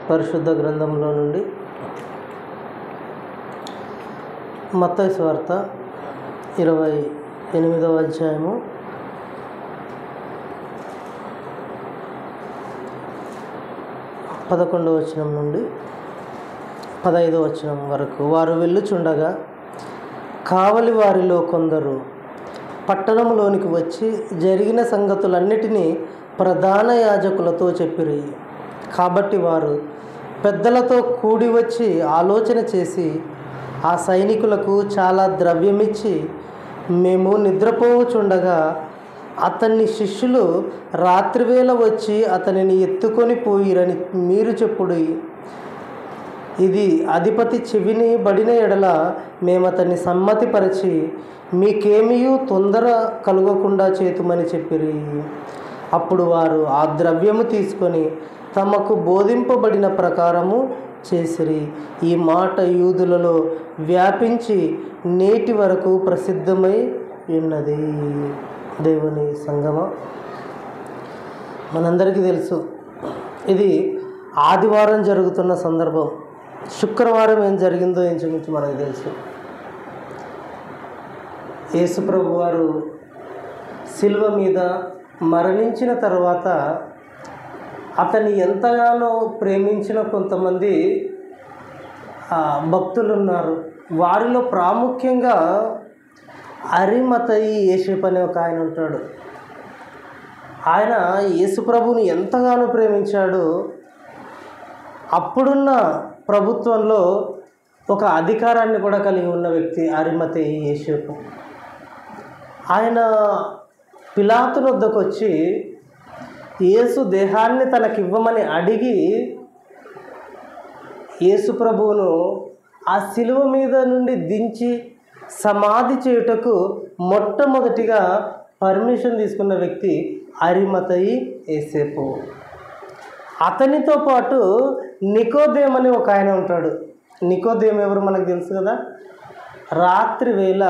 పరిశుద్ధ గ్రంథంలో నుండి మత్తయి సువార్త 28వ అధ్యాయము 11వ వచనం నుండి 15వ వచనం వరకు. వారు వెళ్ళుచుండగా కావలి వారిలో కొందరు పట్టణంలోనికి వచ్చి జరిగిన సంగతులన్నిటినీ ప్రధాన యాజకులతో చెప్పిరి. కాబట్టి వారు పెద్దలతో కూడి వచ్చి ఆలోచన చేసి ఆ సైనికులకు చాలా ద్రవ్యమిచ్చి, మేము నిద్రపోవచుండగా అతన్ని శిష్యులు రాత్రివేళ వచ్చి అతనిని ఎత్తుకొని పోయిరని మీరు చెప్పుడు. ఇది అధిపతి చెవిని బడిన ఎడల మేము అతన్ని సమ్మతిపరిచి మీకేమీ తొందర కలుగకుండా చేతుమని చెప్పిరి. అప్పుడు వారు ఆ ద్రవ్యము తీసుకొని తమకు బోధింపబడిన ప్రకారము చేసిరి. ఈ మాట యూదులలో వ్యాపించి నేటి వరకు ప్రసిద్ధమై ఉన్నది. దేవుని సంగమ, మనందరికీ తెలుసు, ఇది ఆదివారం జరుగుతున్న సందర్భం. శుక్రవారం ఏం జరిగిందో ఇంచుమించు మనకు తెలుసు. యేసుప్రభు వారు శిలువ మీద మరణించిన తర్వాత అతన్ని ఎంతగానో ప్రేమించిన కొంతమంది భక్తులు ఉన్నారు. వారిలో ప్రాముఖ్యంగా అరిమతయి యేసేపు అనే ఒక ఆయన ఉంటాడు. ఆయన యేసుప్రభుని ఎంతగానో ప్రేమించాడు. అప్పుడున్న ప్రభుత్వంలో ఒక అధికారాన్ని కూడా కలిగి ఉన్న వ్యక్తి అరిమతయి యేసేపు. ఆయన పిలాతు వద్దకు వచ్చి యేసు దేహాన్ని తనకివ్వమని అడిగి యేసు ప్రభువును ఆ శిలువ మీద నుండి దించి సమాధి చేయుటకు మొట్టమొదటిగా పర్మిషన్ తీసుకున్న వ్యక్తి అరిమతయి యేసేపు. అతనితో పాటు నికోదేము అని ఒక ఆయన ఉంటాడు. నికోదేము ఎవరు మనకు తెలుసు కదా. రాత్రి వేళ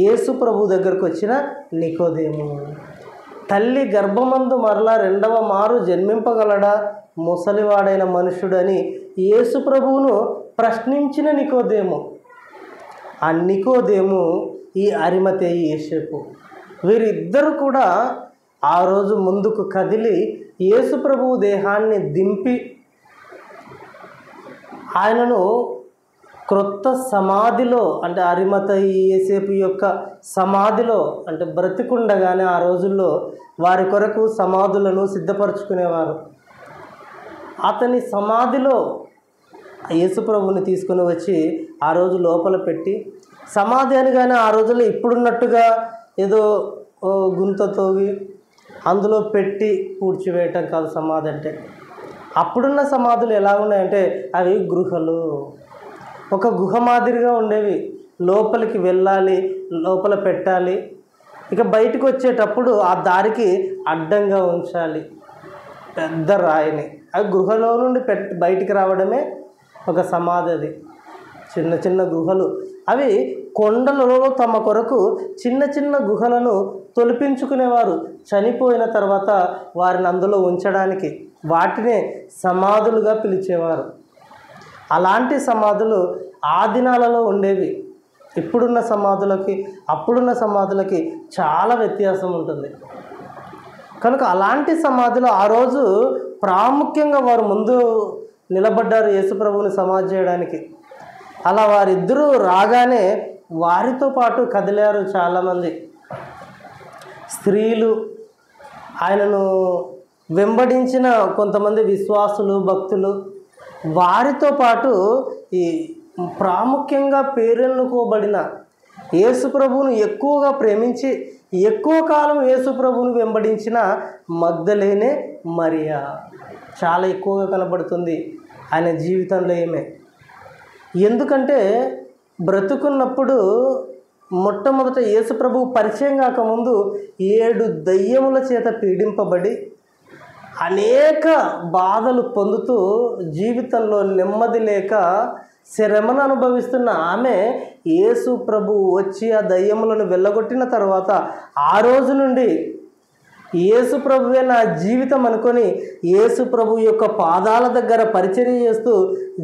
యేసు ప్రభు దగ్గరకు వచ్చిన నికోదేము. తల్లి గర్భమందు మరలా రెండవ మారు జన్మింపగలడా ముసలివాడైన మనుషుడని యేసు ప్రభువును ప్రశ్నించిన నికోదేము. ఆ నికోదేము ఈ అరిమతయి యేసేపు. వీరిద్దరూ కూడా ఆ రోజు ముందుకు కదిలి యేసు ప్రభువు దేహాన్ని దింపి ఆయనను క్రొత్త సమాధిలో, అంటే అరిమతయి యేసేపు యొక్క సమాధిలో, అంటే బ్రతికుండగానే ఆ రోజుల్లో వారి కొరకు సమాధులను సిద్ధపరచుకునేవారు. అతని సమాధిలో యేసుప్రభుని తీసుకుని వచ్చి ఆ రోజు లోపల పెట్టి, సమాధి అనగానే ఆ రోజుల్లో ఇప్పుడున్నట్టుగా ఏదో గుంత తోగి అందులో పెట్టి పూడ్చివేయటం కాదు సమాధి అంటే. అప్పుడున్న సమాధులు ఎలా ఉన్నాయంటే అవి గృహలు, ఒక గుహ మాదిరిగా ఉండేవి. లోపలికి వెళ్ళాలి, లోపల పెట్టాలి, ఇక బయటకు వచ్చేటప్పుడు ఆ దారికి అడ్డంగా ఉంచాలి పెద్ద రాయిని. ఆ గుహలో నుండి బయటికి రావడమే ఒక సమాధి. అది చిన్న చిన్న గుహలు. అవి కొండలలో తమ కొరకు చిన్న చిన్న గుహలను తొలిపించుకునేవారు. చనిపోయిన తర్వాత వారిని అందులో ఉంచడానికి వాటినే సమాధులుగా పిలిచేవారు. అలాంటి సమాధులు ఆ దినాలలో ఉండేవి. ఇప్పుడున్న సమాధులకి అప్పుడున్న సమాధులకి చాలా వ్యత్యాసం ఉంటుంది. కనుక అలాంటి సమాధులు ఆ రోజు ప్రాముఖ్యంగా వారు ముందు నిలబడ్డారు యేసుప్రభువుని సమాధి చేయడానికి. అలా వారిద్దరూ రాగానే వారితో పాటు కదిలారు చాలామంది స్త్రీలు. ఆయనను వెంబడించిన కొంతమంది విశ్వాసులు, భక్తులు, వారితో పాటు ఈ ప్రాముఖ్యంగా పేరెన్నుకోబడిన యేసుప్రభువును ఎక్కువగా ప్రేమించి ఎక్కువ కాలం యేసుప్రభువును వెంబడించిన మగ్దలేనే మరియా చాలా ఎక్కువగా కనబడుతుంది ఆయన జీవితంలో. ఏమే ఎందుకంటే బ్రతుకున్నప్పుడు మొట్టమొదట యేసుప్రభువు పరిచయం కాకముందు 7 దయ్యముల చేత పీడింపబడి అనేక బాధలు పొందుతూ జీవితంలో నెమ్మది లేక శ్రమను అనుభవిస్తున్న ఆమె యేసు ప్రభు వచ్చి ఆ దయ్యములను వెళ్ళగొట్టిన తర్వాత ఆ రోజు నుండి యేసు ప్రభువే నా జీవితం అనుకొని యేసు ప్రభు యొక్క పాదాల దగ్గర పరిచర్య చేస్తూ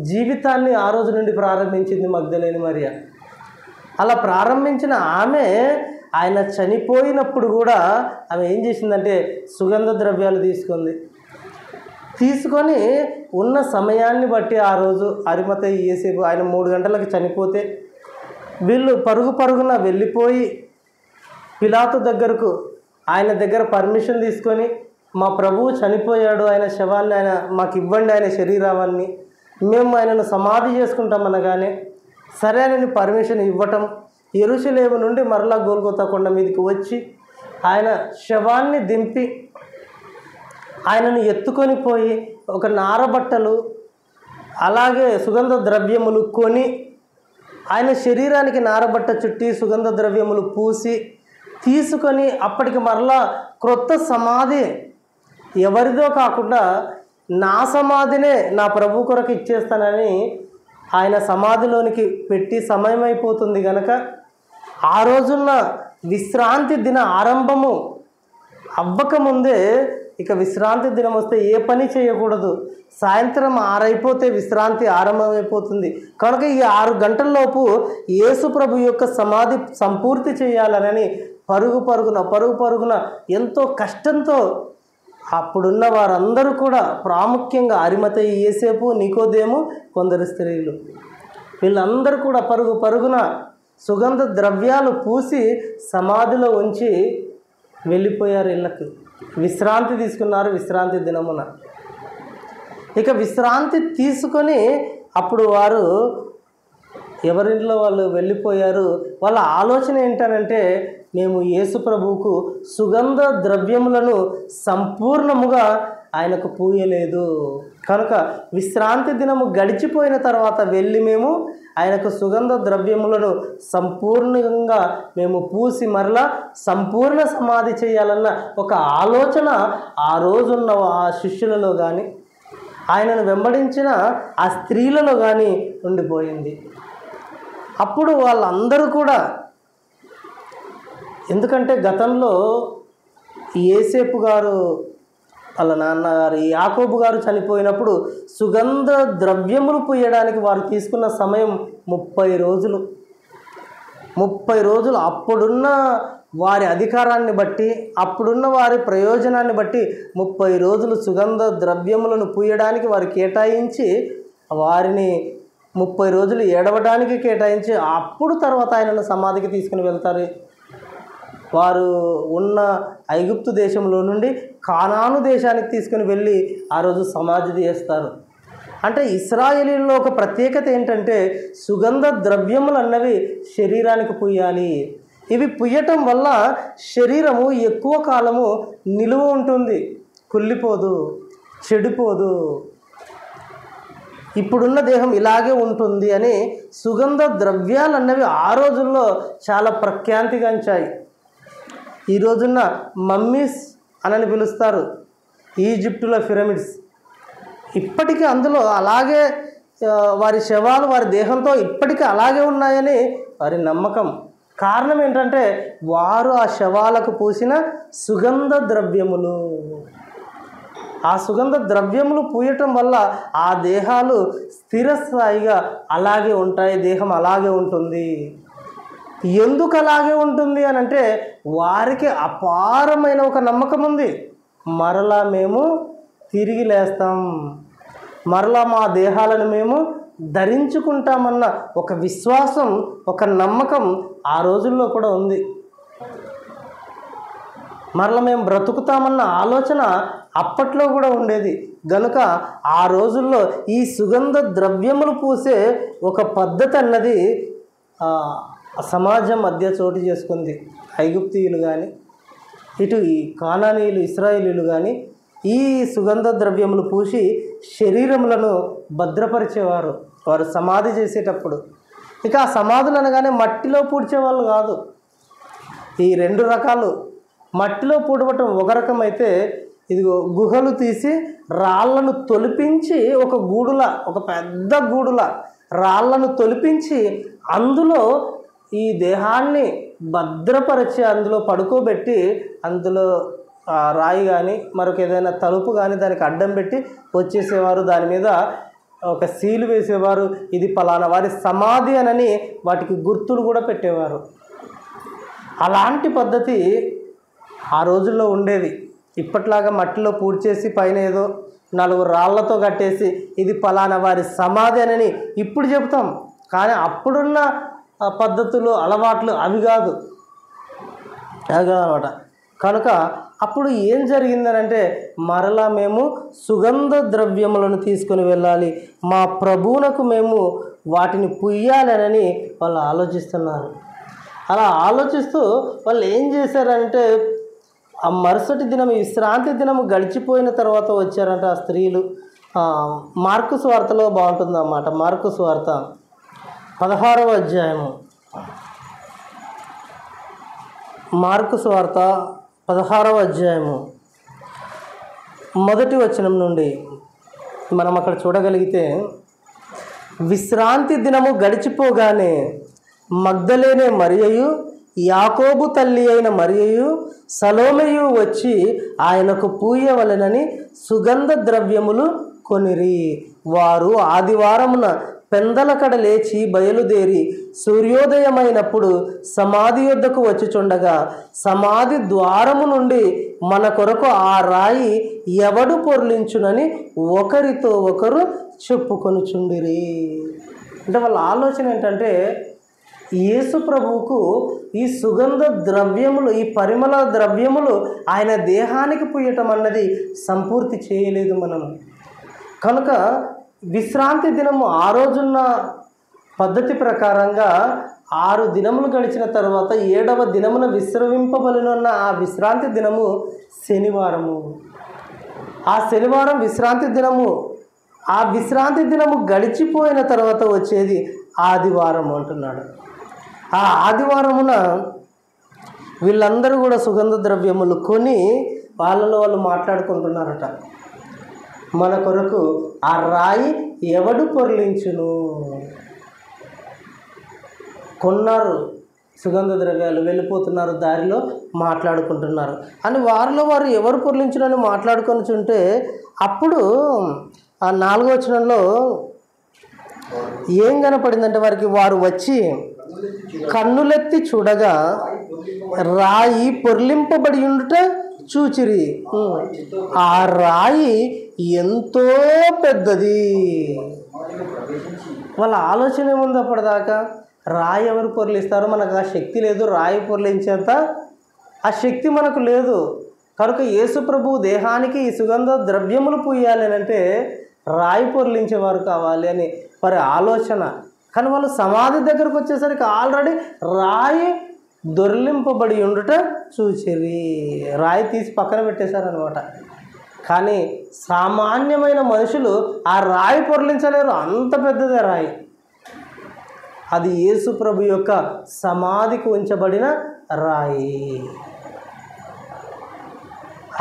జీవితాన్ని ఆ రోజు నుండి ప్రారంభించింది మగ్దలేని మరియ. అలా ప్రారంభించిన ఆమె ఆయన చనిపోయినప్పుడు కూడా ఆమె ఏం చేసిందంటే సుగంధ ద్రవ్యాలు తీసుకొని ఉన్న సమయాన్ని బట్టి ఆ రోజు అరిమతయి యోసేపు ఆయన 3 గంటలకు చనిపోతే వీళ్ళు పరుగున వెళ్ళిపోయి పిలాతు దగ్గరకు ఆయన దగ్గర పర్మిషన్ తీసుకొని మా ప్రభువు చనిపోయాడు, ఆయన శవాన్ని ఆయన మాకు ఇవ్వండి, ఆయన శరీరాన్ని మేము ఆయనను సమాధి చేసుకుంటామనగానే సరే అని పర్మిషన్ ఇవ్వటం, యెరూషలేము నుండి మరలా గోల్గొతా కొండ మీదకి వచ్చి ఆయన శవాన్ని దింపి ఆయనను ఎత్తుకొని పోయి ఒక నారబట్టలు అలాగే సుగంధ ద్రవ్యములు కొని ఆయన శరీరానికి నారబట్ట చుట్టి సుగంధ ద్రవ్యములు పూసి తీసుకొని అప్పటికి మరలా క్రొత్త సమాధి ఎవరిదో కాకుండా నా సమాధినే నా ప్రభు కొరకు ఇచ్చేస్తానని ఆయన సమాధిలోనికి పెట్టి సమయం అయిపోతుంది కనుక ఆ రోజున్న విశ్రాంతి దిన ఆరంభము అవ్వకముందే ఇక విశ్రాంతి దినం వస్తే ఏ పని చేయకూడదు, సాయంత్రం 6 అయిపోతే విశ్రాంతి ఆరంభమైపోతుంది కనుక ఈ 6 గంటల్లోపు యేసు ప్రభు యొక్క సమాధి సంపూర్తి చేయాలని పరుగున ఎంతో కష్టంతో అప్పుడున్న వారందరూ కూడా ప్రాముఖ్యంగా అరిమతయి యోసేపు, నికోదేము, కొందరు స్త్రీలు వీళ్ళందరూ కూడా పరుగున సుగంధ ద్రవ్యాలు పూసి సమాధిలో ఉంచి వెళ్ళిపోయారు ఇళ్ళకి. విశ్రాంతి తీసుకున్నారు విశ్రాంతి దినమున. ఇక విశ్రాంతి తీసుకొని అప్పుడు వారు ఎవరింట్లో వాళ్ళు వెళ్ళిపోయారు. వాళ్ళ ఆలోచన ఏంటనంటే మేము యేసు ప్రభువుకు సుగంధ ద్రవ్యములను సంపూర్ణముగా ఆయనకు పూయలేదు కనుక విశ్రాంతి దినము గడిచిపోయిన తర్వాత వెళ్ళి మేము ఆయనకు సుగంధ ద్రవ్యములను సంపూర్ణంగా మేము పూసి మరలా సంపూర్ణ సమాధి చేయాలన్న ఒక ఆలోచన ఆ రోజున్న ఆ శిష్యులలో కానీ ఆయనను వెంబడించిన ఆ స్త్రీలలో కానీ ఉండిపోయింది. అప్పుడు వాళ్ళందరూ కూడా, ఎందుకంటే గతంలో యోసేపు గారు వాళ్ళ నాన్నగారు యాకోబు గారు చనిపోయినప్పుడు సుగంధ ద్రవ్యములు పూయడానికి వారు తీసుకున్న సమయం 30 రోజులు. 30 రోజులు అప్పుడున్న వారి అధికారాన్ని బట్టి అప్పుడున్న వారి ప్రయోజనాన్ని బట్టి 30 రోజులు సుగంధ ద్రవ్యములను పూయడానికి వారు కేటాయించి వారిని 30 రోజులు ఏడవడానికి కేటాయించి అప్పుడు తర్వాత ఆయనను సమాధికి తీసుకుని వెళ్తారు. వారు ఉన్న ఐగుప్తు దేశంలో నుండి కానాను దేశానికి తీసుకుని వెళ్ళి ఆ రోజు సమాధి చేస్తారు. అంటే ఇశ్రాయేలీల్లో ఒక ప్రత్యేకత ఏంటంటే సుగంధ ద్రవ్యములు అన్నవి శరీరానికి పూయాలి. ఇవి పూయటం వల్ల శరీరము ఎక్కువ కాలము నిలువ ఉంటుంది, కుళ్ళిపోదు, చెడిపోదు, ఇప్పుడున్న దేహం ఇలాగే ఉంటుంది అని సుగంధ ద్రవ్యాలు అన్నవి ఆ రోజుల్లో చాలా ప్రఖ్యాతిగాంచాయి. ఈ రోజున్న మమ్మీస్ అని పిలుస్తారు, ఈజిప్టులో పిరమిడ్స్ ఇప్పటికీ అందులో అలాగే వారి శవాలు వారి దేహంతో ఇప్పటికీ అలాగే ఉన్నాయని వారి నమ్మకం. కారణం ఏంటంటే వారు ఆ శవాలకు పూసిన సుగంధ ద్రవ్యములు. ఆ సుగంధ ద్రవ్యములు పూయటం వల్ల ఆ దేహాలు స్థిరస్థాయిగా అలాగే ఉంటాయి, దేహం అలాగే ఉంటుంది. ఎందుకు అలాగే ఉంటుంది అని అంటే వారికి అపారమైన ఒక నమ్మకం ఉంది, మరలా మేము తిరిగి లేస్తాం, మరలా మా దేహాలను మేము ధరించుకుంటామన్న ఒక విశ్వాసం, ఒక నమ్మకం ఆ రోజుల్లో కూడా ఉంది. మరలా మేము బ్రతుకుతామన్న ఆలోచన అప్పట్లో కూడా ఉండేది. గనుక ఆ రోజుల్లో ఈ సుగంధ ద్రవ్యములు పూసే ఒక పద్ధతి అన్నది సమాజం మధ్య చోటు చేసుకుంది. ఐగుప్తీయులు కానీ ఇటు ఈ కానానీయులు ఇశ్రాయేలీలు కానీ ఈ సుగంధ ద్రవ్యములు పూసి శరీరములను భద్రపరిచేవారు వారు సమాధి చేసేటప్పుడు. ఇక ఆ సమాధులు అనగానే మట్టిలో పూడ్చేవాళ్ళు కాదు. ఈ 2 రకాలు. మట్టిలో పూడవటం ఒక రకం అయితే, ఇదిగో గుహలు తీసి రాళ్లను తొలిపించి ఒక గూడులా, ఒక పెద్ద గూడులా రాళ్లను తొలిపించి అందులో ఈ దేహాన్ని భద్రపరిచి అందులో పడుకోబెట్టి అందులో ఆ రాయి కానీ మరొక ఏదైనా తలుపు కానీ దానికి అడ్డం పెట్టి వచ్చేసేవారు. దాని మీద ఒక సీలు వేసేవారు, ఇది పలానా వారి సమాధి అనని వాటికి గుర్తులు కూడా పెట్టేవారు. అలాంటి పద్ధతి ఆ రోజుల్లో ఉండేది. ఇప్పట్లాగా మట్టిలో పూడ్చేసి పైన ఏదో 4 రాళ్లతో కట్టేసి ఇది పలానా వారి సమాధి అని ఇప్పుడు చెప్తాం. కానీ అప్పుడున్న పద్ధతులు, అలవాట్లు అవి కాదు అన్నమాట. కనుక అప్పుడు ఏం జరిగిందనంటే, మరలా మేము సుగంధ ద్రవ్యములను తీసుకొని వెళ్ళాలి, మా ప్రభువునకు మేము వాటిని పుయ్యాలనని వాళ్ళు ఆలోచిస్తున్నారు. అలా ఆలోచిస్తూ వాళ్ళు ఏం చేశారంటే, ఆ మరుసటి దినం విశ్రాంతి దినము గడిచిపోయిన తర్వాత వచ్చారంట ఆ స్త్రీలు. మార్కు సువార్తలో బాగుంటుందన్నమాట. మార్కు సువార్త 16వ అధ్యాయము. మార్కు సువార్త 16వ అధ్యాయము 1వ వచనం నుండి మనం అక్కడ చూడగలిగితే, విశ్రాంతి దినము గడిచిపోగానే మగ్దలేనే మరియయు, యాకోబు తల్లి అయిన మరియయు, సలోమెయు వచ్చి ఆయనకు పూయవలెనని సుగంధ ద్రవ్యములు కొనిరి. వారు ఆదివారమున పెందలకడ లేచి బయలుదేరి సూర్యోదయమైనప్పుడు సమాధి యొద్దకు వచ్చిచుండగా, సమాధి ద్వారము నుండి మన కొరకు ఆ రాయి ఎవడు పొర్లించునని ఒకరితో ఒకరు చెప్పుకొనుచుండిరి. అంటే వాళ్ళ ఆలోచన ఏంటంటే, యేసు ప్రభువుకు ఈ సుగంధ ద్రవ్యములు, ఈ పరిమళ ద్రవ్యములు ఆయన దేహానికి పూయటం అన్నది సంపూర్తి చేయలేదు మనం. కనుక విశ్రాంతి దినము ఆ రోజున్న పద్ధతి ప్రకారంగా 6 దినములు గడిచిన తర్వాత 7వ దినమున విశ్రమింపబలినున్న ఆ విశ్రాంతి దినము శనివారము. ఆ శనివారం విశ్రాంతి దినము. ఆ విశ్రాంతి దినము గడిచిపోయిన తర్వాత వచ్చేది ఆదివారం అంటున్నాడు. ఆ ఆదివారమున వీళ్ళందరూ కూడా సుగంధ ద్రవ్యములు కొని వాళ్ళలో వాళ్ళు మాట్లాడుకుంటున్నారట, మన కొరకు ఆ రాయి ఎవడు పొర్లించును. కొన్నారు సుగంధ ద్రవ్యాలు, వెళ్ళిపోతున్నారు, దారిలో మాట్లాడుకుంటున్నారు అని వారిలో వారు ఎవరు పొర్లించునని మాట్లాడుకొని చుంటే, అప్పుడు ఆ 4వ వచనంలో ఏం కనపడిందంటే, వారు వచ్చి కన్నులెత్తి చూడగా రాయి పొర్లింపబడి ఉండుట చూచిరి. ఆ రాయి ఎంతో పెద్దది. వాళ్ళ ఆలోచన ఏముంది అప్పటిదాకా, రాయి ఎవరు పొర్లిస్తారు, మనకు ఆ శక్తి లేదు, రాయి పొర్లించేంత ఆ శక్తి మనకు లేదు. కనుక యేసు ప్రభువు దేహానికి ఈ సుగంధ ద్రవ్యములు పూయాలి అని అంటే రాయి పొర్లించేవారు కావాలి అని వారి ఆలోచన. కానీ వాళ్ళు సమాధి దగ్గరకు వచ్చేసరికి ఆల్రెడీ రాయి దొర్లింపబడి ఉండుట చూచిరి. రాయి తీసి పక్కన పెట్టేశారనమాట. కానీ సామాన్యమైన మనుషులు ఆ రాయి పొర్లించలేరు, అంత పెద్దదే రాయి. అది యేసు ప్రభు యొక్క సమాధికి ఉంచబడిన రాయి.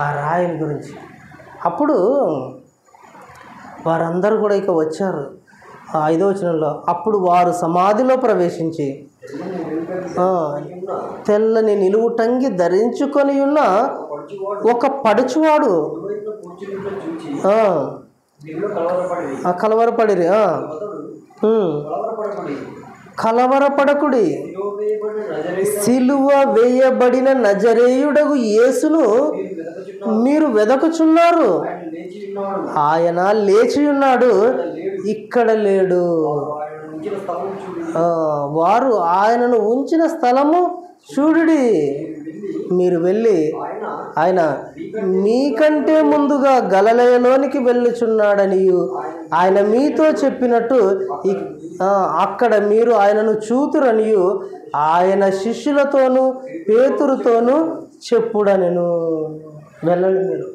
ఆ రాయిని గురించి అప్పుడు వారందరూ కూడా ఇక వచ్చారు. 5వ వచనంలో, అప్పుడు వారు సమాధిలో ప్రవేశించి తెల్లని నిలువుటంగి ధరించుకొని ఉన్న ఒక పడుచువాడు కలవరపడిరి. కలవరపడకుడి, సిలువ వేయబడిన నజరేయుడగు యేసును మీరు వెదకుచున్నారు, ఆయన లేచి ఉన్నాడు, ఇక్కడ లేడు. వారు ఆయనను ఉంచిన స్థలము చూడుడి, మీరు వెళ్ళి ఆయన మీకంటే ముందుగా గలిలయలోనికి వెళ్ళుచున్నాడనియు ఆయన మీతో చెప్పినట్టు అక్కడ మీరు ఆయనను చూతురనియు ఆయన శిష్యులతోనూ పేతురుతోనూ చెప్పుడనెను. వెళ్ళండి మీరు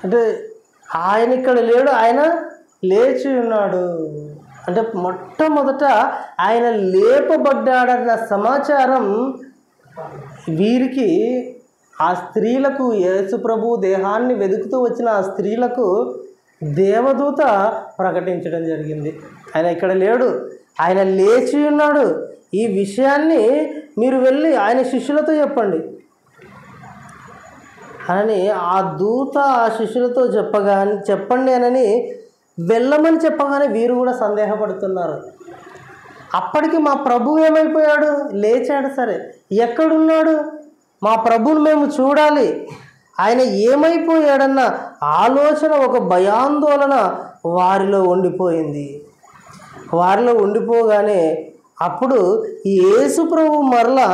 అంటే, ఆయన ఇక్కడ లేడు, ఆయన లేచి ఉన్నాడు అంటే మొట్టమొదట ఆయన లేపబడ్డాడన్న సమాచారం వీరికి, ఆ స్త్రీలకు, యేసు ప్రభు దేహాన్ని వెతుకుతూ వచ్చిన ఆ స్త్రీలకు దేవదూత ప్రకటించడం జరిగింది. ఆయన ఇక్కడ లేడు, ఆయన లేచి ఉన్నాడు, ఈ విషయాన్ని మీరు వెళ్ళి ఆయన శిష్యులతో చెప్పండి. అని ఆ దూత ఆ శిష్యులతో చెప్పండి అని వెళ్ళమని చెప్పగానే వీరు కూడా సందేహపడుతున్నారు. అప్పటికి మా ప్రభు ఏమైపోయాడు? లేచాడు. సరే, ఎక్కడున్నాడు? మా ప్రభువుని మేము చూడాలి, ఆయన ఏమైపోయాడన్న ఆలోచన, ఒక భయాందోళన వారిలో ఉండిపోయింది. వారిలో ఉండిపోగానే అప్పుడు యేసు ప్రభు మరలా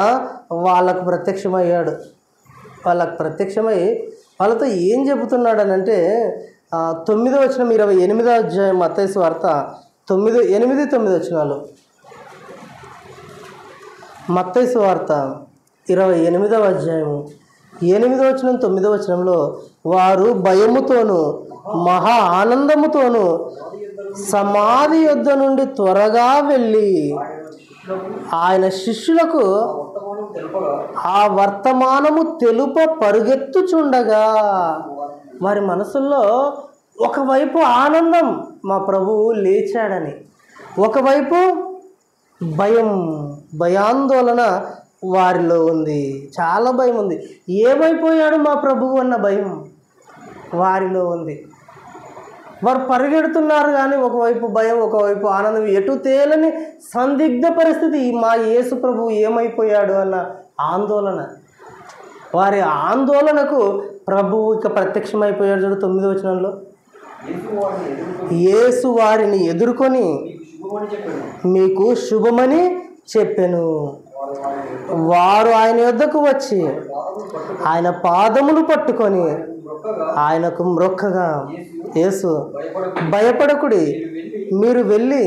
వాళ్ళకు ప్రత్యక్షమయ్యాడు. వాళ్ళకు ప్రత్యక్షమై వాళ్ళతో ఏం చెబుతున్నాడనంటే 9వ వచనం 28వ అధ్యాయం మత్తయి సువార్త 8-9 వచనాలు. మత్తయి సువార్త 28వ అధ్యాయము 8వ వచనం 9వ వచనంలో వారు భయముతోనూ మహా ఆనందముతోనూ సమాధి యొద్ద నుండి త్వరగా వెళ్ళి ఆయన శిష్యులకు ఆ వర్తమానము తెలుప పరుగెత్తుచుండగా, వారి మనసుల్లో ఒకవైపు ఆనందం, మా ప్రభువు లేచాడని, ఒకవైపు భయాందోళన వారిలో ఉంది. చాలా భయం ఉంది. ఏమైపోయాడు మా ప్రభువు అన్న భయం వారిలో ఉంది. వారు పరిగెడుతున్నారు కానీ ఒకవైపు భయం, ఒకవైపు ఆనందం, ఎటు తేలని సందిగ్ధ పరిస్థితి. మా యేసు ప్రభువు ఏమైపోయాడు అన్న ఆందోళన. వారి ఆందోళనకు ప్రభువు ఇక ప్రత్యక్షమైపోయాడు. చూడు 9వ వచనంలో, యేసు వారిని ఎదుర్కొని మీకు శుభమని చెప్పెను. వారు ఆయన యొద్దకు వచ్చి ఆయన పాదములు పట్టుకొని ఆయనకు మ్రొక్కగా, యేసు భయపడకుడి, మీరు వెళ్ళి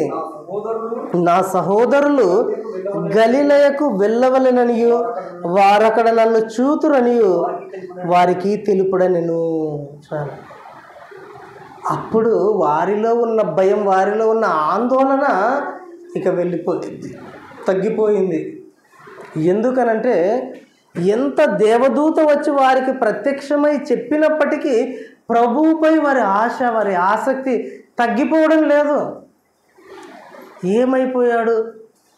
నా సహోదరులు గలిలయకు వెళ్ళవలెననియు వారక్కడ నన్ను చూతురనియు వారికి తెలుపుడనెను. అప్పుడు వారిలో ఉన్న భయం, వారిలో ఉన్న ఆందోళన ఇక వెళ్ళిపోయింది, తగ్గిపోయింది. ఎందుకనంటే ఎంత దేవదూత వచ్చి వారికి ప్రత్యక్షమై చెప్పినప్పటికీ ప్రభువుపై వారి ఆశ, వారి ఆసక్తి తగ్గిపోవడం లేదు. ఏమైపోయాడు?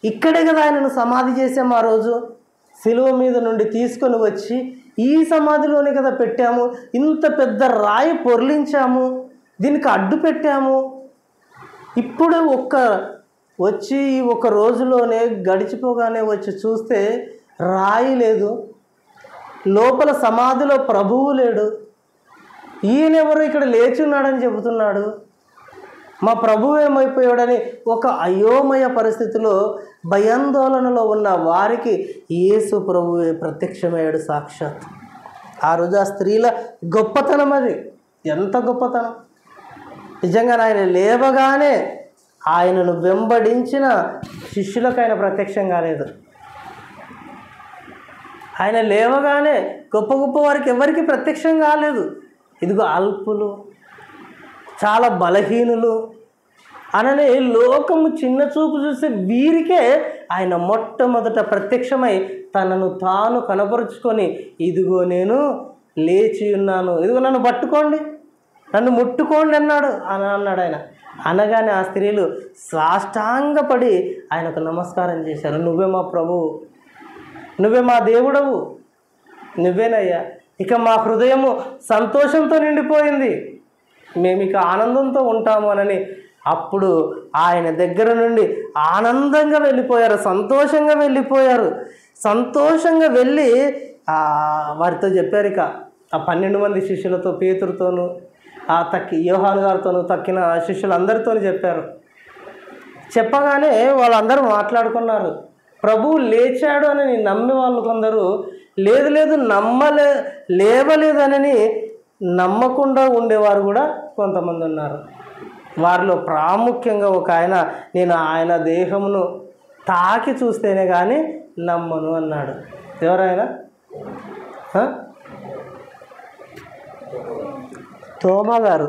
ఇక్కడే కదా ఆయనను సమాధి చేసాము. ఆ రోజు శిలువ మీద నుండి తీసుకొని వచ్చి ఈ సమాధిలోనే కదా పెట్టాము. ఇంత పెద్ద రాయి పొర్లించాము, దీనికి అడ్డు పెట్టాము. ఇప్పుడు వచ్చి ఒక రోజులోనే గడిచిపోగానే వచ్చి చూస్తే రాయి లేదు, లోపల సమాధిలో ప్రభువు లేడు. ఈయనెవరు ఇక్కడ లేచి ఉన్నాడని చెబుతున్నాడు? మా ప్రభువు ఏమైపోయాడని ఒక అయోమయ పరిస్థితిలో, భయాందోళనలో ఉన్న వారికి యేసు ప్రభువే ప్రత్యక్షమయ్యాడు సాక్షాత్. ఆ రోజు ఆ స్త్రీల గొప్పతనం, అది ఎంత గొప్పతనం! నిజంగా ఆయన లేవగానే ఆయనను వెంబడించిన శిష్యులకు ఆయన ప్రత్యక్షం కాలేదు. ఆయన లేవగానే గొప్ప గొప్ప వారికి ఎవరికి ప్రత్యక్షం కాలేదు. ఇదిగో అల్పులు, చాలా బలహీనులు అననే లోకము చిన్న చూపు చూసే వీరికే ఆయన మొట్టమొదట ప్రత్యక్షమై తనను తాను కనపరుచుకొని, ఇదిగో నేను లేచి ఉన్నాను, ఇదిగో నన్ను పట్టుకోండి, నన్ను ముట్టుకోండి అన్నాడు ఆయన. అనగానే ఆ స్త్రీలు సాష్టాంగపడి ఆయనకు నమస్కారం చేశారు. నువ్వే మా ప్రభువు, నువ్వే మా దేవుడవు, నువ్వేనయ్యా. ఇక మా హృదయము సంతోషంతో నిండిపోయింది, మేము ఇక ఆనందంతో ఉంటాము అని అప్పుడు ఆయన దగ్గర నుండి ఆనందంగా వెళ్ళిపోయారు, సంతోషంగా వెళ్ళిపోయారు. సంతోషంగా వెళ్ళి వారితో చెప్పారు. ఇక ఆ 12 మంది శిష్యులతో, పేతురుతోనూ యోహాను గారితోనూ తక్కిన శిష్యులందరితో చెప్పారు. చెప్పగానే వాళ్ళందరూ మాట్లాడుకున్నారు. ప్రభువు లేచాడు అని నమ్మే వాళ్ళు కొందరు, లేదు లేవలేదని నమ్మకుండా ఉండేవారు కూడా కొంతమంది ఉన్నారు. వారిలో ప్రాముఖ్యంగా ఒక ఆయన, నేను ఆయన దేహమును తాకి చూస్తేనే కానీ నమ్మను అన్నాడు. ఎవరైనా? తోమగారు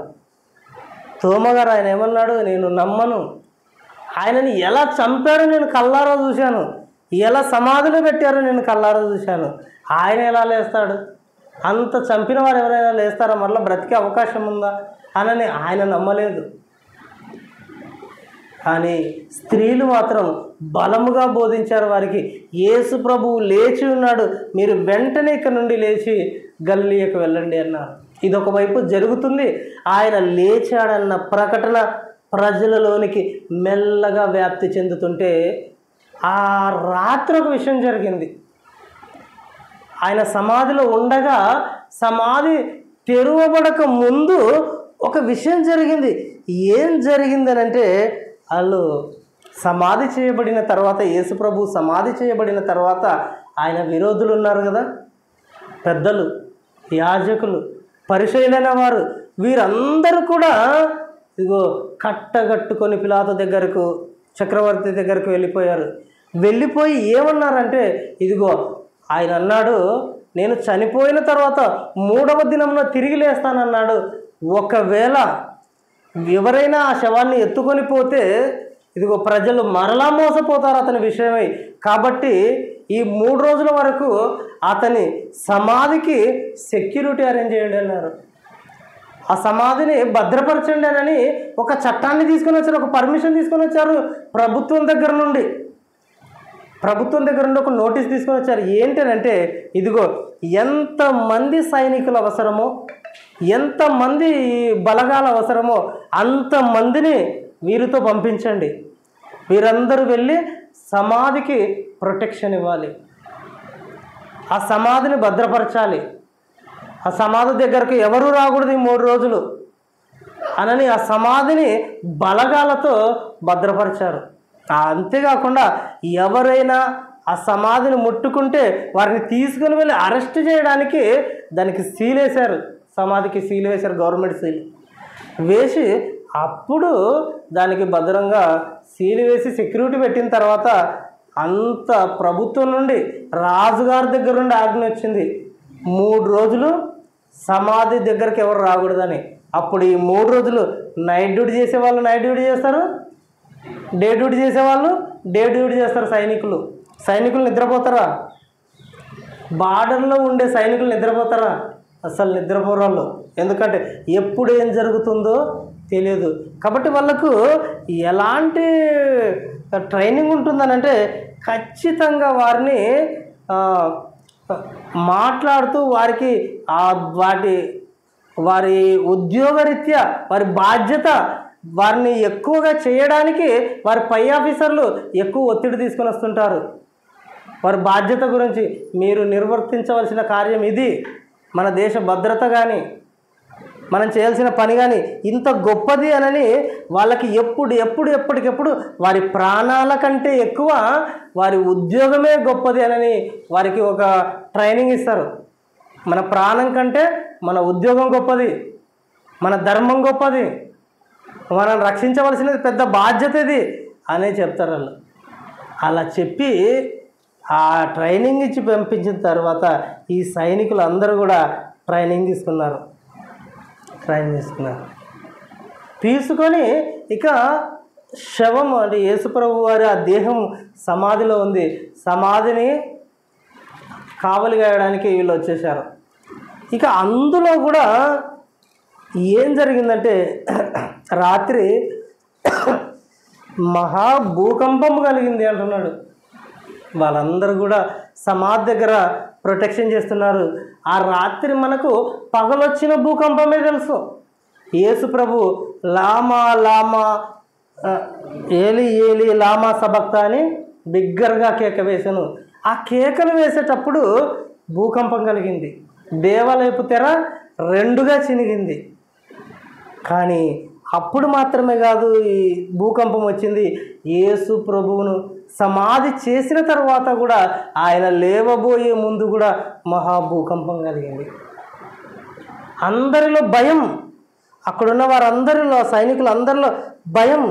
ఆయన ఏమన్నాడు? నేను నమ్మను. ఆయనని ఎలా చంపారో నేను కళ్ళారా చూశాను, ఎలా సమాధిలో పెట్టారో నేను కళ్ళారా చూశాను. ఆయన ఎలా లేస్తాడు? అంత చంపిన వారు ఎవరైనా లేస్తారా? మళ్ళీ బ్రతికే అవకాశం ఉందా అని ఆయన నమ్మలేదు. కానీ స్త్రీలు మాత్రం బలముగా బోధించారు వారికి, యేసు ప్రభువు లేచి ఉన్నాడు, మీరు వెంటనే ఇక్కడ నుండి లేచి గలిలయకు వెళ్ళండి అన్నారు. ఇదొక వైపు జరుగుతుంది. ఆయన లేచాడన్న ప్రకటన ప్రజలలోనికి మెల్లగా వ్యాప్తి చెందుతుంటే ఆ రాత్రి ఒక విషయం జరిగింది. ఆయన సమాధిలో ఉండగా సమాధి తెరవబడక ముందు ఒక విషయం జరిగింది. ఏం జరిగిందనంటే వాళ్ళు సమాధి చేయబడిన తర్వాత, యేసుప్రభు సమాధి చేయబడిన తర్వాత ఆయన విరోధులు ఉన్నారు కదా, పెద్దలు, యాజకులు, పరిసయ్యులైన వారు, వీరందరూ కూడా ఇదిగో కట్టగట్టుకొని పిలాతు దగ్గరకు, చక్రవర్తి దగ్గరకు వెళ్ళిపోయారు. వెళ్ళిపోయి ఏమన్నారంటే, ఇదిగో ఆయన అన్నాడు, నేను చనిపోయిన తర్వాత 3వ దినంలో తిరిగి లేస్తానన్నాడు. ఒకవేళ ఎవరైనా ఆ శవాన్ని ఎత్తుకొని పోతే ఇదిగో ప్రజలు మరలా మోసపోతారు అతని విషయమై. కాబట్టి ఈ 3 రోజుల వరకు అతని సమాధికి సెక్యూరిటీ అరేంజ్ చేయండి అన్నారు. ఆ సమాధిని భద్రపరచండి అని ఒక చట్టాన్ని తీసుకొని వచ్చారు, ఒక పర్మిషన్ తీసుకొని వచ్చారు ప్రభుత్వం దగ్గర నుండి. ఒక నోటీస్ తీసుకొని వచ్చారు. ఏంటంటే ఇదిగో ఎంతమంది సైనికులు అవసరమో, ఎంతమంది బలగాలు అవసరమో అంతమందిని వీరితో పంపించండి. వీరందరూ వెళ్ళి సమాధికి ప్రొటెక్షన్ ఇవ్వాలి, ఆ సమాధిని భద్రపరచాలి, ఆ సమాధి దగ్గరకు ఎవరు రాకూడదు ఈ 3 రోజులు అనని ఆ సమాధిని బలగాలతో భద్రపరిచారు. అంతేకాకుండా ఎవరైనా ఆ సమాధిని ముట్టుకుంటే వారిని తీసుకుని వెళ్ళి అరెస్ట్ చేయడానికి దానికి సీల్ వేశారు, సమాధికి సీల్ వేశారు, గవర్నమెంట్ సీల్ వేసి అప్పుడు దానికి భద్రంగా సీల్ వేసి సెక్యూరిటీ పెట్టిన తర్వాత అంత ప్రభుత్వం నుండి, రాజుగారి దగ్గర నుండి ఆజ్ఞ వచ్చింది 3 రోజులు సమాధి దగ్గరికి ఎవరు రాకూడదని. అప్పుడు ఈ 3 రోజులు నైట్ డ్యూటీ చేసేవాళ్ళు నైట్ డ్యూటీ చేస్తారు, డే డ్యూటీ చేసేవాళ్ళు డే డ్యూటీ చేస్తారు. సైనికులు నిద్రపోతారా? బార్డర్లో ఉండే సైనికులు నిద్రపోతారా? అసలు నిద్రపోరు వాళ్ళు. ఎందుకంటే ఎప్పుడు ఏం జరుగుతుందో తెలియదు. కాబట్టి వాళ్ళకు ఎలాంటి ట్రైనింగ్ ఉంటుందనంటే ఖచ్చితంగా వారిని మాట్లాడుతూ వారికి వారి ఉద్యోగరీత్యా వారి బాధ్యత వారిని ఎక్కువగా చేయడానికి వారి పై ఆఫీసర్లు ఎక్కువ ఒత్తిడి తీసుకొని వస్తుంటారు. వారి బాధ్యత గురించి మీరు నిర్వర్తించవలసిన కార్యం ఇది, మన దేశ భద్రత కానీ మనం చేయాల్సిన పని కానీ ఇంత గొప్పది అనని వాళ్ళకి ఎప్పటికెప్పుడు వారి ప్రాణాల కంటే ఎక్కువ వారి ఉద్యోగమే గొప్పది అనని వారికి ఒక ట్రైనింగ్ ఇస్తారు. మన ప్రాణం కంటే మన ఉద్యోగం గొప్పది, మన ధర్మం గొప్పది, మనం రక్షించవలసినది పెద్ద బాధ్యత ఇది అనే చెప్తారు వాళ్ళు. అలా చెప్పి ఆ ట్రైనింగ్ ఇచ్చి పంపించిన తర్వాత ఈ సైనికులు అందరూ కూడా ట్రైనింగ్ తీసుకున్నారు. తీసుకొని ఇక శవం అంటే యేసుప్రభు వారి ఆ దేహం సమాధిలో ఉంది. సమాధిని కావలి గాయడానికి వీళ్ళు వచ్చేసారు. ఇక అందులో కూడా ఏం జరిగిందంటే రాత్రి మహా భూకంపం కలిగింది అంటున్నాడు. వాళ్ళందరూ కూడా సమాధి దగ్గర ప్రొటెక్షన్ చేస్తున్నారు. ఆ రాత్రి మనకు పగలొచ్చిన భూకంపమే తెలుసు. యేసు ప్రభు లామా లామా ఏలి ఏలి లామా సబక్త అని బిగ్గరగా కేక వేశాను. ఆ కేకలు వేసేటప్పుడు భూకంపం కలిగింది. దేవాలయపు తెర 2గా చినిగింది. కానీ అప్పుడు మాత్రమే కాదు ఈ భూకంపం వచ్చింది, యేసు ప్రభువును సమాధి చేసిన తర్వాత కూడా ఆయన లేవబోయే ముందు కూడా మహాభూకంపం కలిగింది. అందరిలో భయం, అక్కడున్న వారందరిలో సైనికులందరిలో భయం.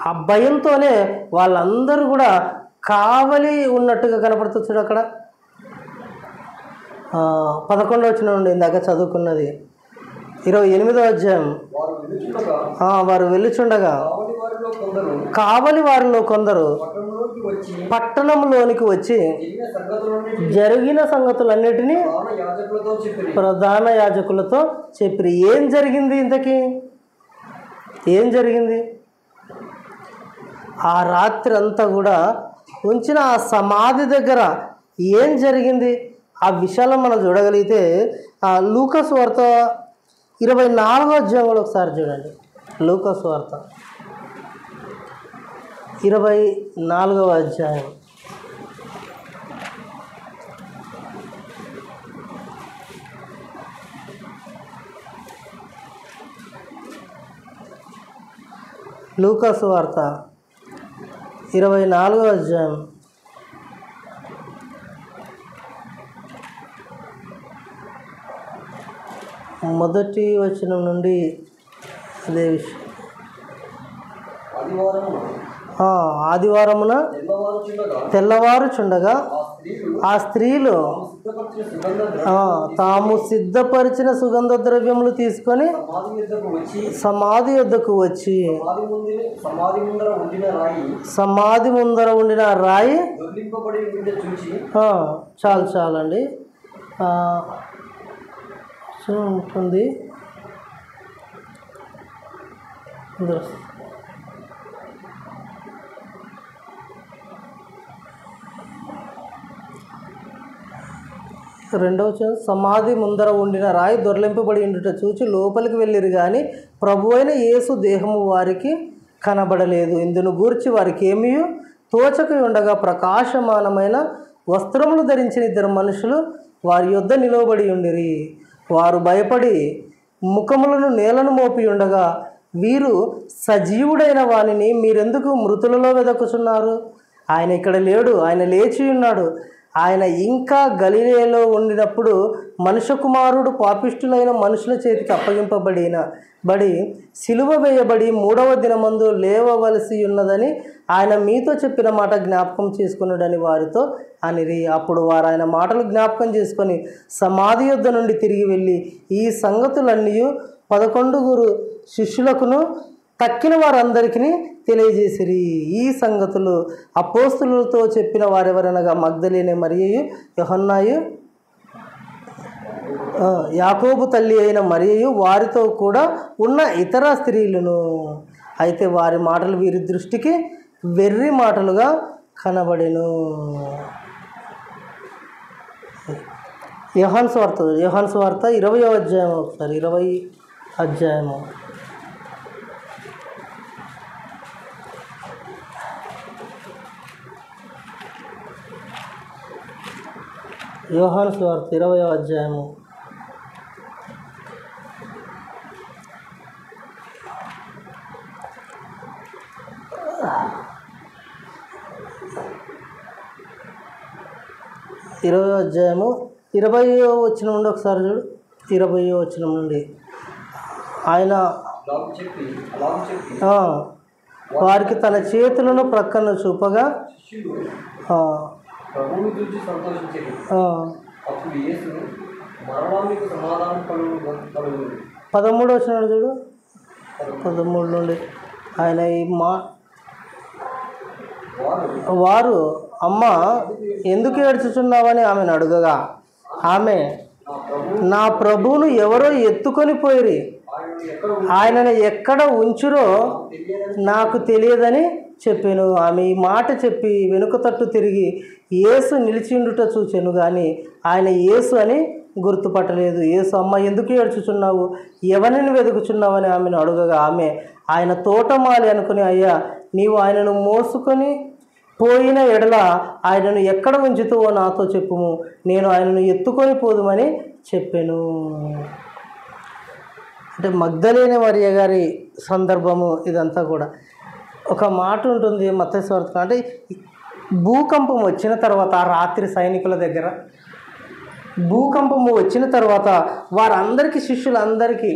ఆ భయంతోనే వాళ్ళందరూ కూడా కావలి ఉన్నట్టుగా కనపడుతుంది. అక్కడ 11వ వచనం నుండి ఇందాక చదువుకున్నది 28వ అధ్యాయం. వారు వెళ్ళుచుండగా కావలి వారిలో కొందరు పట్టణంలోనికి వచ్చి జరిగిన సంగతులన్నిటినీ ప్రధాన యాజకులతో చెప్పి. ఏం జరిగింది ఇంతకీ? ఏం జరిగింది? ఆ రాత్రి అంతా కూడా ఉంచిన ఆ సమాధి దగ్గర ఏం జరిగింది? ఆ విషయాలను మనం చూడగలిగితే లూకా సువార్త 24వ అధ్యాయంలో ఒకసారి చూడండి. లూకా సువార్త 24వ అధ్యాయం. లూకా సువార్త 24వ అధ్యాయం మొదటి వచనం నుండి అదే విషయం. ఆదివారమున తెల్లవారుచుండగా ఆ స్త్రీలు తాము సిద్ధపరిచిన సుగంధ ద్రవ్యములు తీసుకొని సమాధి యొద్దకు వచ్చి సమాధి ముందర ఉండిన రాయి చాలండి ఉంటుంది. రెండవ సమాధి ముందర ఉండిన రాయి దొర్లింపబడి ఉండుట చూచి లోపలికి వెళ్ళిరు కానీ ప్రభు అయిన యేసు దేహము వారికి కనబడలేదు. ఇందును గూర్చి వారికి ఏమీ తోచక ఉండగా ప్రకాశమానమైన వస్త్రములు ధరించిన 2 మనుషులు వారి యొద్ద నిలవబడి ఉండిరి. వారు భయపడి ముఖములను నేలను మోపి ఉండగా, వీరు సజీవుడైన వానిని మీరెందుకు మృతులలో వెదకుచున్నారు? ఆయన ఇక్కడ లేడు, ఆయన లేచి ఉన్నాడు. ఆయన ఇంకా గలిలయలో ఉండినప్పుడు మనుష్య కుమారుడు పాపిష్టులైన మనుషుల చేతికి అప్పగింపబడి సిలువ వేయబడి 3వ దినమందు లేవవలసి ఉన్నదని ఆయన మీతో చెప్పిన మాట జ్ఞాపకం చేసుకున్నాడని వారితో అనిరి. అప్పుడు వారు ఆయన మాటలు జ్ఞాపకం చేసుకొని సమాధి యొద్ద నుండి తిరిగి వెళ్ళి ఈ సంగతులన్నీ 11 శిష్యులకును తక్కిన వారందరికీ తెలియజేసిరి. ఈ సంగతులు అపోస్తలులతో చెప్పిన వారెవరనగా మగ్దలేనే మరియయు, యోహన్నాయు, యాకోబు తల్లి అయిన మరియయు, వారితో కూడా ఉన్న ఇతర స్త్రీలను. అయితే వారి మాటలు వీరి దృష్టికి వెర్రి మాటలుగా కనబడెను. యోహాను సువార్త 20వ అధ్యాయం ఒకసారి 20 అధ్యాయము. యోహాను సువార్త 20వ అధ్యాయము 20వ అధ్యాయము 20వ వచనం నుండి ఒకసారి చూడు. 20వ వచనం నుండి ఆయన వారికి తన చేతులను ప్రక్కన చూపగా 13వ వచనం చూడు. 13 నుండి ఆయన ఈ వారు అమ్మ ఎందుకు ఏడ్చుచున్నావని ఆమెను అడుగగా ఆమె నా ప్రభువును ఎవరో ఎత్తుకొని పోయిరి, ఆయనను ఎక్కడ ఉంచురో నాకు తెలియదని చెప్పాను. ఆమె ఈ మాట చెప్పి వెనుక తట్టు తిరిగి యేసు నిలిచిండుట చూచెను కానీ ఆయన యేసు అని గుర్తుపట్టలేదు. యేసు అమ్మ ఎందుకు ఏడ్చుచున్నావు, ఎవరిని వెతుకుచున్నావని ఆమెను అడుగగా ఆమె ఆయన తోటమాలి అనుకుని, అయ్యా నీవు ఆయనను మోసుకొని పోయిన ఎడల ఆయనను ఎక్కడ ఉంచుతావో నాతో చెప్పుము, నేను ఆయనను ఎత్తుకొని పోదుమని చెప్పాను. అంటే మగ్దలేనే మరియ గారి సందర్భము ఇదంతా కూడా. ఒక మాట ఉంటుంది మత్తయి సువార్త, అంటే భూకంపం వచ్చిన తర్వాత రాత్రి సైనికుల దగ్గర భూకంపము వచ్చిన తర్వాత వారందరికీ, శిష్యులందరికీ,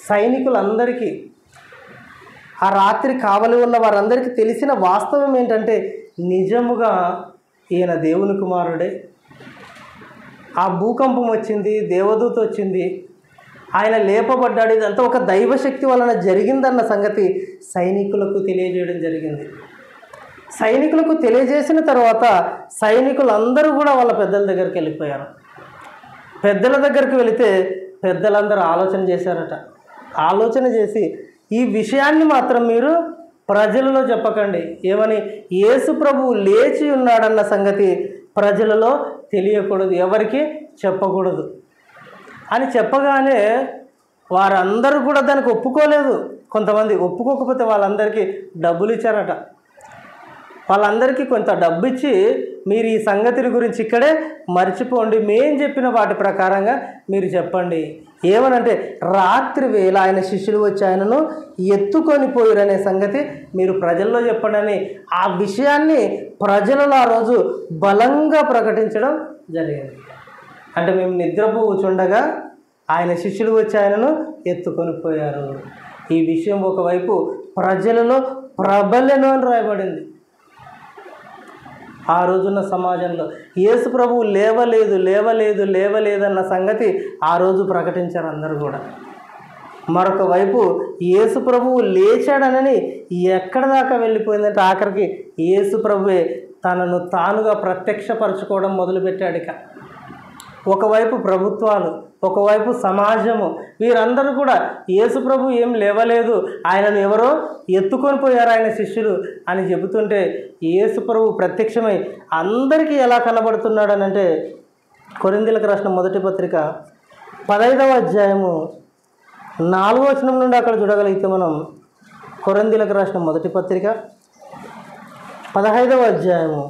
సైనికులందరికీ, ఆ రాత్రి కావలి ఉన్న వారందరికీ తెలిసిన వాస్తవం ఏంటంటే నిజముగా ఈయన దేవుని కుమారుడే. ఆ భూకంపం వచ్చింది, దేవదూత వచ్చింది, ఆయన లేపబడ్డాడు. ఇదంతా ఒక దైవశక్తి వలన జరిగిందన్న సంగతి సైనికులకు తెలియజేయడం జరిగింది. సైనికులకు తెలియజేసిన తర్వాత సైనికులందరూ కూడా వాళ్ళ పెద్దల దగ్గరికి వెళ్ళిపోయారు. పెద్దల దగ్గరికి వెళితే పెద్దలందరూ ఆలోచన చేశారట. ఆలోచన చేసి ఈ విషయాన్ని మాత్రం మీరు ప్రజలలో చెప్పకండి, ఏమని, యేసు ప్రభువు లేచి ఉన్నాడన్న సంగతి ప్రజలలో తెలియకూడదు, ఎవరికి చెప్పకూడదు అని చెప్పగానే వారందరూ కూడా దానికి ఒప్పుకోలేదు. కొంతమంది ఒప్పుకోకపోతే వాళ్ళందరికీ డబ్బులు ఇచ్చారట. వాళ్ళందరికీ కొంత డబ్బు ఇచ్చి మీరు ఈ సంగతిని గురించి ఇక్కడే మర్చిపోండి, మేం చెప్పిన వాటి ప్రకారంగా మీరు చెప్పండి. ఏమనంటే రాత్రి వేళ ఆయన శిష్యులు వచ్చి ఆయనను ఎత్తుకొని పోయిరనే సంగతి మీరు ప్రజల్లో చెప్పండి అని ఆ విషయాన్ని ప్రజలలో ఆ రోజు బలంగా ప్రకటించడం జరిగింది. అంటే మేము నిద్రపోచుండగా ఆయన శిష్యులు వచ్చి ఆయనను ఎత్తుకొని పోయారు. ఈ విషయం ఒకవైపు ప్రజలలో ప్రబలెను అని రాయబడింది. ఆ రోజున్న సమాజంలో యేసు ప్రభువు లేవలేదు లేవలేదు లేవలేదన్న సంగతి ఆ రోజు ప్రకటించారు అందరూ కూడా. మరొక వైపు యేసు ప్రభువు లేచాడనని ఎక్కడ దాకా వెళ్ళిపోయిందంటే ఆఖరికి యేసు ప్రభువే తనను తానుగా ప్రత్యక్షపరచుకోవడం మొదలుపెట్టాడు. ఇక ఒకవైపు ప్రభుత్వాలు, ఒకవైపు సమాజము, వీరందరూ కూడా యేసు ప్రభు ఏం లేవలేదు, ఆయనను ఎవరో ఎత్తుకొని పోయారు ఆయన శిష్యులు అని చెబుతుంటే యేసు ప్రభు ప్రత్యక్షమై అందరికీ ఎలా కనబడుతున్నాడనంటే కొరింథీయులకు రాసిన మొదటి పత్రిక 15వ అధ్యాయము 4వ వచనం నుండి అక్కడ చూడగలిగితే మనం కొరింథీయులకు రాసిన మొదటి పత్రిక 15వ అధ్యాయము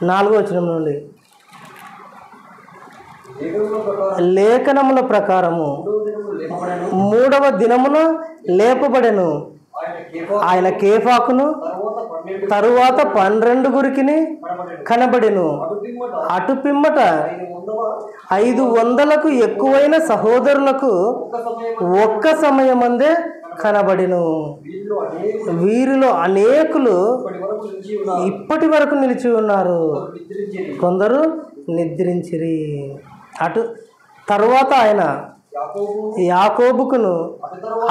4వ వచనం నుండి లేఖనముల ప్రకారము 3వ దినమున లేపబడెను. ఆయన కేఫాకును తరువాత 12 గురికిని కనబడెను. అటు పిమ్మట 500కు ఎక్కువైన సహోదరులకు ఒక్క సమయమందే కనబడెను. వీరిలో అనేకులు ఇప్పటి వరకు నిలిచి ఉన్నారు, కొందరు నిద్రించిరి. తరువాత ఆయన యాకోబుకును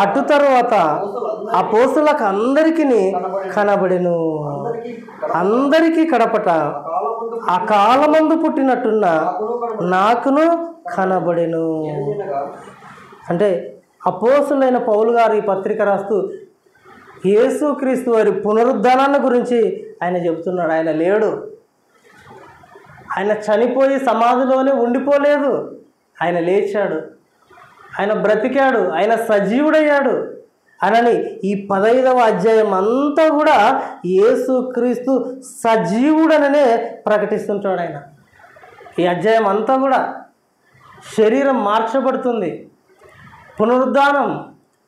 అటు తరువాత అపోస్తలులకు అందరికీ కనబడెను. అందరికీ కడపట ఆ కాలమందు పుట్టినట్టున్న నాకును కనబడెను. అంటే అపోస్తలులైన పౌలు గారు ఈ పత్రిక రాస్తూ యేసుక్రీస్తు వారి పునరుద్ధానాన్ని గురించి ఆయన చెబుతున్నాడు. ఆయన లేడు, ఆయన చనిపోయి సమాధిలోనే ఉండిపోలేదు, ఆయన లేచాడు, ఆయన బ్రతికాడు, ఆయన సజీవుడయ్యాడు అనని ఈ 15వ అధ్యాయం అంతా కూడా యేసుక్రీస్తు సజీవుడననే ప్రకటిస్తుంటాడు. ఆయన ఈ అధ్యాయం అంతా కూడా శరీరం మార్చబడుతుంది, పునరుద్ధానం,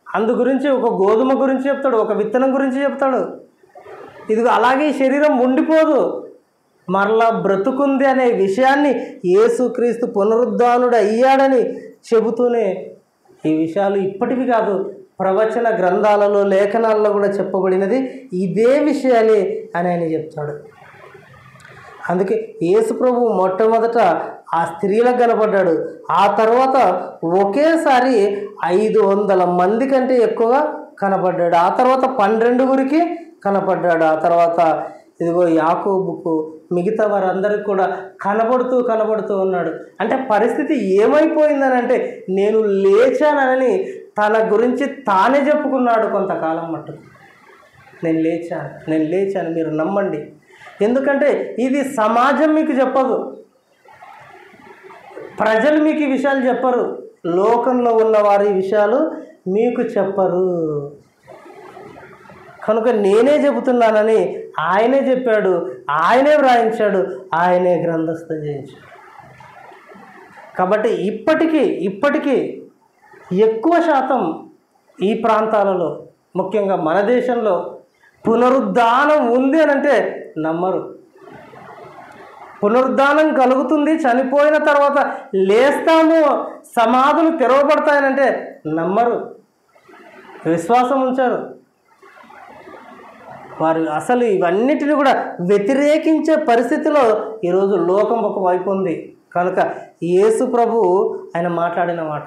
అందు గురించి ఒక గోధుమ గురించి చెప్తాడు, ఒక విత్తనం గురించి చెప్తాడు. ఇది అలాగే శరీరం ఉండిపోదు, మరలా బ్రతుకుంది అనే విషయాన్ని యేసుక్రీస్తు పునరుద్ధానుడు అయ్యాడని చెబుతూనే ఈ విషయాలు ఇప్పటివి కాదు, ప్రవచన గ్రంథాలలో లేఖనాల్లో కూడా చెప్పబడినది ఇదే విషయాలే అని ఆయన చెప్తాడు. అందుకే యేసు ప్రభువు మొట్టమొదట ఆ స్త్రీలకు కనపడ్డాడు, ఆ తర్వాత ఒకేసారి 500 మంది కంటే ఎక్కువగా కనపడ్డాడు, ఆ తర్వాత 12 గురికి కనపడ్డాడు, ఆ తర్వాత ఇదిగో యాకోబుకు, మిగతా వారందరికి కూడా కనబడుతూ ఉన్నాడు. అంటే పరిస్థితి ఏమైపోయిందని అంటే నేను లేచానని తన గురించి తానే చెప్పుకున్నాడు కొంతకాలం మట్టుకు. నేను లేచాను మీరు నమ్మండి. ఎందుకంటే ఇది సమాజం మీకు చెప్పదు, ప్రజలు మీకు ఈ విషయాలు చెప్పరు, లోకంలో ఉన్నవారు ఈ విషయాలు మీకు చెప్పరు. కనుక నేనే చెబుతున్నానని ఆయనే చెప్పాడు, ఆయనే వ్రాయించాడు, ఆయనే గ్రంథస్థం చేయించాడు. కాబట్టి ఇప్పటికీ ఎక్కువ శాతం ఈ ప్రాంతాలలో, ముఖ్యంగా మన దేశంలో పునరుద్ధానం ఉంది అని అంటే నమ్మరు. పునరుద్ధానం కలుగుతుంది, చనిపోయిన తర్వాత లేస్తాము, సమాధులు తెరవబడతాయనంటే నమ్మరు, విశ్వాసం ఉంచారు. వారు అసలు ఇవన్నిటిని కూడా వ్యతిరేకించే పరిస్థితిలో ఈరోజు లోకం ఒకవైపు ఉంది. కనుక యేసు ప్రభు ఆయన మాట్లాడిన మాట,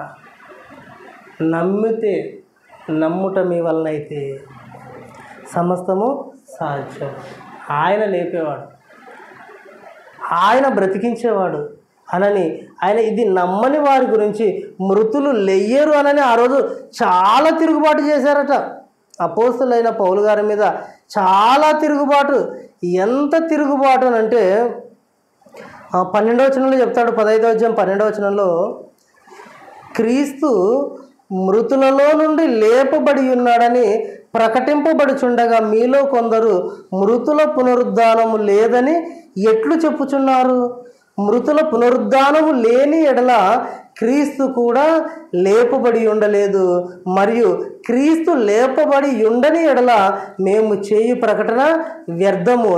నమ్ముట మీ వలన అయితే సమస్తము సాధ్యం. ఆయన లేపేవాడు, ఆయన బ్రతికించేవాడు అనని ఆయన ఇది నమ్మని వారి గురించి మృతులు లెయ్యరు అనని ఆ రోజు చాలా తిరుగుబాటు చేశారట. అపోస్తలులైన పౌలు గారి మీద చాలా తిరుగుబాటు. ఎంత తిరుగుబాటు అని అంటే 12వ వచనంలో చెప్తాడు. 15వ అధ్యాయం 12వ వచనంలో, క్రీస్తు మృతులలో నుండి లేపబడి ఉన్నాడని ప్రకటింపబడుచుండగా మీలో కొందరు మృతుల పునరుద్ధానము లేదని ఎట్లు చెప్పుచున్నారు? మృతుల పునరుద్ధానము లేని ఎడల క్రీస్తు కూడా లేపబడి ఉండలేదు, మరియు క్రీస్తు లేపబడి ఉండని ఎడల మేము చేయు ప్రకటన వ్యర్థము,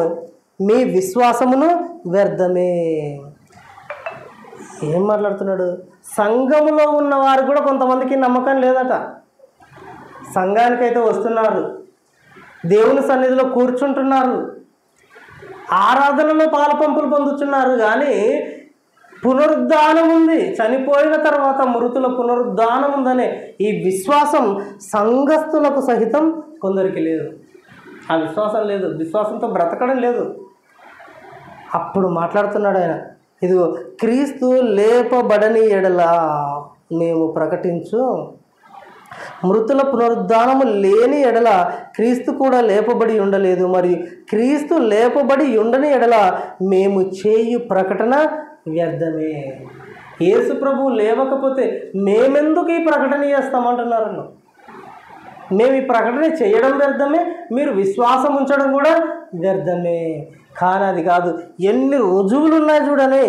మీ విశ్వాసమును వ్యర్థమే. ఏం మాట్లాడుతున్నాడు? సంఘములో ఉన్నవారు కూడా కొంతమందికి నమ్మకం లేదట. సంఘానికైతే వస్తున్నారు, దేవుని సన్నిధిలో కూర్చుంటున్నారు, ఆరాధనలో పాలపంపులు పొందుతున్నారు, కానీ పునరుద్ధానం ఉంది, చనిపోయిన తర్వాత మృతుల పునరుద్ధానం ఉందనే ఈ విశ్వాసం సంఘస్థులకు సహితం కొందరికి లేదు. ఆ విశ్వాసం లేదు, విశ్వాసంతో బ్రతకడం లేదు. అప్పుడు మాట్లాడుతున్నాడు ఆయన, ఇదిగో క్రీస్తు లేపబడని ఎడల మేము ప్రకటించు, మృతుల పునరుద్ధానము లేని ఎడల క్రీస్తు కూడా లేపబడి ఉండలేదు, మరియు క్రీస్తు లేపబడి ఉండని ఎడల మేము చేయు ప్రకటన వ్యర్థమే. యేసు ప్రభువు లేవకపోతే మేమెందుకు ఈ ప్రకటన చేస్తామంటున్నారు. మేము ఈ ప్రకటన చేయడం వ్యర్థమే, మీరు విశ్వాసం ఉంచడం కూడా వ్యర్థమే. కానీ అది కాదు, ఎన్ని రుజువులు ఉన్నాయి చూడని,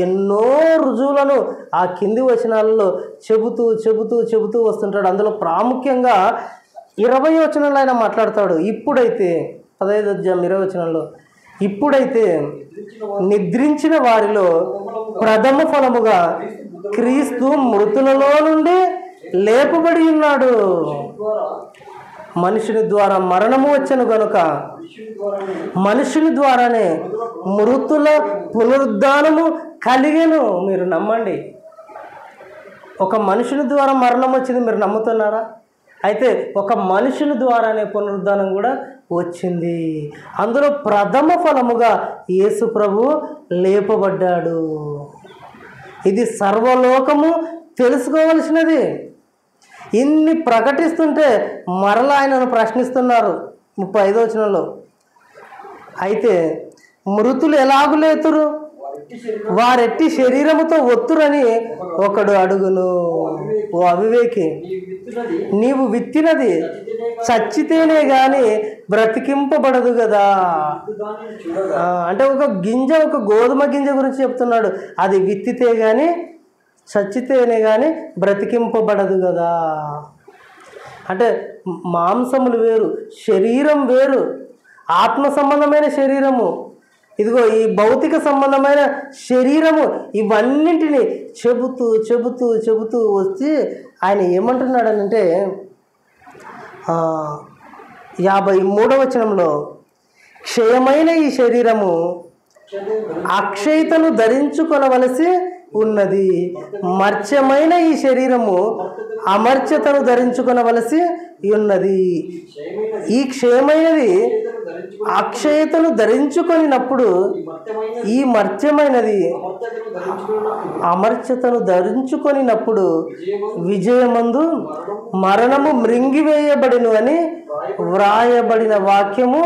ఎన్నో రుజువులను ఆ కింది వచనాలలో చెబుతూ వస్తుంటాడు. అందులో ప్రాముఖ్యంగా 20వ వచనంలో ఆయన మాట్లాడతాడు. ఇప్పుడైతే 15వ అధ్యాయం 20వ వచనంలో, ఇప్పుడైతే నిద్రించిన వారిలో ప్రథమ ఫలముగా క్రీస్తు మృతులలో నుండి లేపబడి ఉన్నాడు. మనుషుని ద్వారా మరణము వచ్చెను గనుక మనుషుని ద్వారానే మృతుల పునరుద్ధానము కలిగెను. మీరు నమ్మండి, ఒక మనుషుని ద్వారా మరణం వచ్చింది, మీరు నమ్ముతున్నారా? అయితే ఒక మనుషుని ద్వారానే పునరుద్ధానం కూడా వచ్చింది. అందులో ప్రథమ ఫలముగా యేసు ప్రభు లేపబడ్డాడు. ఇది సర్వలోకము తెలుసుకోవలసినది. ఇన్ని ప్రకటిస్తుంటే మరలా ఆయనను ప్రశ్నిస్తున్నారు 35వ వచనంలో. అయితే మృతులు ఎలాగు లేతురు, వారెట్టి శరీరముతో ఒత్తురని ఒకడు అడుగును. ఓ అవివేకి, నీవు విత్తినది చచ్చితేనే గాని బ్రతికింపబడదు కదా. అంటే ఒక గోధుమ గింజ గురించి చెప్తున్నాడు. అది విత్తితే కానీ చచ్చితేనే కానీ బ్రతికింపబడదు కదా. అంటే మాంసములు వేరు, శరీరం వేరు, ఆత్మ సంబంధమైన శరీరము, ఇదిగో ఈ భౌతిక సంబంధమైన శరీరము, ఇవన్నింటినీ చెబుతూ వచ్చి ఆయన ఏమంటున్నాడనంటే 53వ వచనంలో, క్షయమైన ఈ శరీరము అక్షయతను ధరించుకొనవలసి ఉన్నది, మర్త్యమైన ఈ శరీరము అమర్త్యతను ధరించుకొనవలసి ఉన్నది. ఈ క్షయమైనది అక్షయతను ధరించుకొనినప్పుడు ఈ మర్త్యమైనది అమర్త్యతను ధరించుకొనినప్పుడు విజయమందు మరణము మృంగివేయబడిను అని వ్రాయబడిన వాక్యము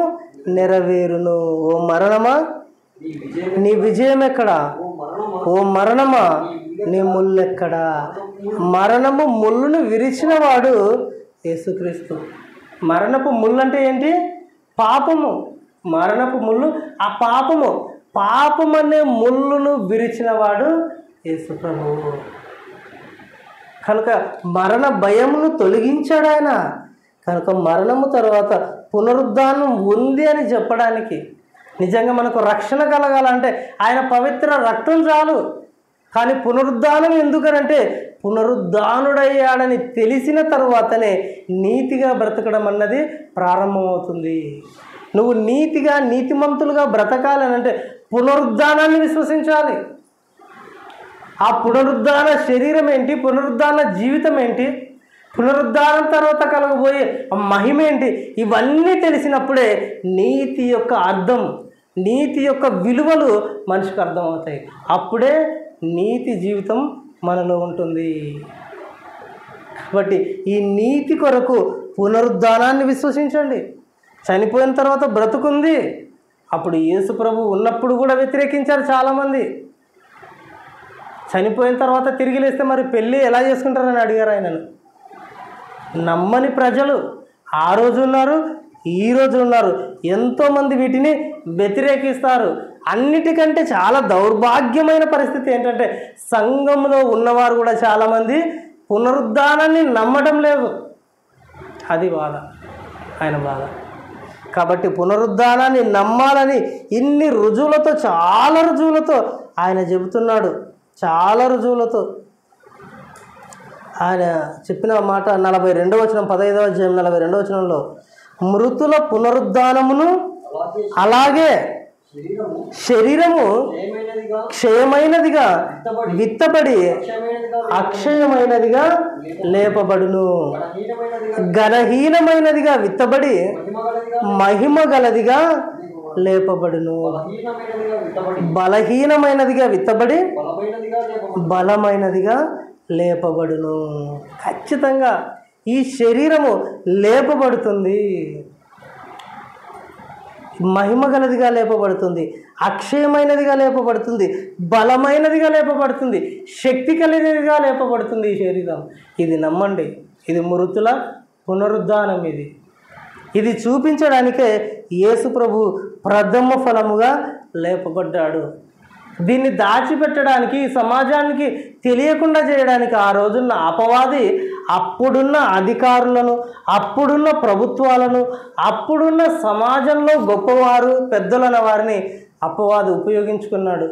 నెరవేరును. ఓ మరణమా, నీ విజయం ఎక్కడా? ఓ మరణమా, నీ ముళ్ళెక్కడా? మరణము ముళ్ళును విరిచిన వాడు యేసుక్రీస్తు. మరణపు ముళ్ళు అంటే ఏంటి? పాపము. మరణపు ముళ్ళు ఆ పాపము. పాపమనే ముళ్ళును విరిచిన వాడు యేసు ప్రభువు. కనుక మరణ భయమును తొలగించాడు ఆయన. కనుక మరణము తర్వాత పునరుద్ధానం ఉంది అని చెప్పడానికి, నిజంగా మనకు రక్షణ కలగాలంటే ఆయన పవిత్ర రక్తం చాలు. కానీ పునరుద్ధానం ఎందుకనంటే పునరుద్ధానుడయ్యాడని తెలిసిన తరువాతనే నీతిగా బ్రతకడం అన్నది ప్రారంభమవుతుంది. నువ్వు నీతిగా నీతిమంతులుగా బ్రతకాలనంటే పునరుద్ధానాన్ని విశ్వసించాలి. ఆ పునరుద్ధాన శరీరం ఏంటి, పునరుద్ధాన జీవితం ఏంటి, పునరుద్ధానం తర్వాత కలగబోయే మహిమ ఏంటి, ఇవన్నీ తెలిసినప్పుడే నీతి యొక్క అర్థం, నీతి యొక్క విలువలు మనిషికి అర్థమవుతాయి. అప్పుడే నీతి జీవితం మనలో ఉంటుంది. కాబట్టి ఈ నీతి కొరకు పునరుద్ధానాన్ని విశ్వసించండి. చనిపోయిన తర్వాత బ్రతుకుంది, అప్పుడు యేసు ప్రభు ఉన్నప్పుడు కూడా వ్యతిరేకించారు చాలామంది. చనిపోయిన తర్వాత తిరిగి లేస్తే మరి పెళ్ళి ఎలా చేసుకుంటారని అడిగారు ఆయనను. నమ్మని ప్రజలు ఆ రోజు ఉన్నారు, ఈ రోజు ఉన్నారు. ఎంతోమంది వీటిని వ్యతిరేకిస్తారు. అన్నిటికంటే చాలా దౌర్భాగ్యమైన పరిస్థితి ఏంటంటే సంఘంలో ఉన్నవారు కూడా చాలామంది పునరుద్ధానాన్ని నమ్మడం లేదు. అది బాధ, ఆయన బాధ. కాబట్టి పునరుద్ధానాన్ని నమ్మాలని ఇన్ని రుజువులతో, చాలా రుజువులతో ఆయన చెబుతున్నాడు. చాలా రుజువులతో ఆయన చెప్పిన మాట 42వ వచనం, 15వ అధ్యాయం 42వ వచనంలో, మృతుల పునరుద్ధానమును అలాగే శరీరము క్షయమైనదిగా విత్తబడి అక్షయమైనదిగా లేపబడును, ఘనహీనమైనదిగా విత్తబడి మహిమ గలదిగా లేపబడును. బలహీనమైనదిగా విత్తబడి బలమైనదిగా లేపబడును. ఖచ్చితంగా ఈ శరీరము లేపబడుతుంది, మహిమ గలదిగా లేపబడుతుంది, అక్షయమైనదిగా లేపబడుతుంది, బలమైనదిగా లేపబడుతుంది, శక్తి కలిగినదిగా లేపబడుతుంది ఈ శరీరం. ఇది నమ్మండి. ఇది మృతుల పునరుద్ధానం. ఇది చూపించడానికే యేసు ప్రభు ప్రథమ ఫలముగా లేపబడ్డాడు. దీన్ని దాచిపెట్టడానికి, సమాజానికి తెలియకుండా చేయడానికి ఆ రోజున్న అపవాది అప్పుడున్న అధికారులను, అప్పుడున్న ప్రభుత్వాలను, అప్పుడున్న సమాజంలో గొప్పవారు పెద్దలైన వారిని అపవాది ఉపయోగించుకున్నాడు,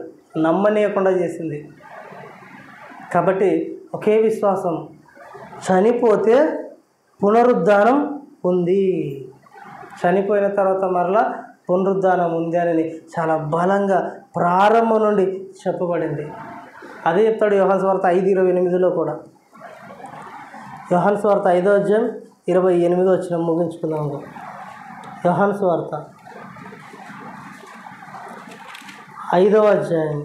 నమ్మనీయకుండా చేసింది. కాబట్టి ఒకే విశ్వాసం, చనిపోతే పునరుద్ధానం ఉంది, చనిపోయిన తర్వాత మరలా పునరుద్ధానం ఉంది అని చాలా బలంగా ప్రారంభం నుండి చెప్పబడింది. అదే చెప్తాడు యోహాను సువార్త 5:28లో కూడా. యోహాను సువార్త 5వ అధ్యాయం 28వ వచనం ముగించుకున్నాము. యోహాను సువార్త 5వ అధ్యాయం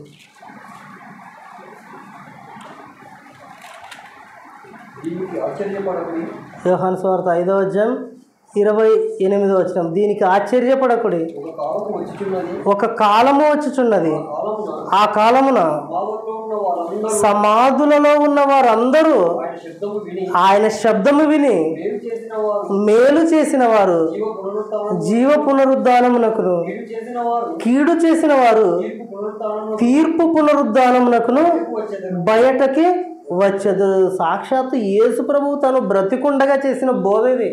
యోహాను సువార్త 5వ అధ్యాయం 28వ వచనం. దీనికి ఆశ్చర్యపడకుడి, ఒక కాలము వచ్చుచున్నది, ఆ కాలమున సమాధులలో ఉన్న వారందరూ ఆయన శబ్దము విని మేలు చేసిన వారు జీవ పునరుద్ధానమునకును, కీడు చేసిన వారు తీర్పు పునరుద్ధానమునకును బయటకి వచ్చదు. సాక్షాత్తు యేసు ప్రభువు తను బ్రతికుండగా చేసిన బోధ ఇది.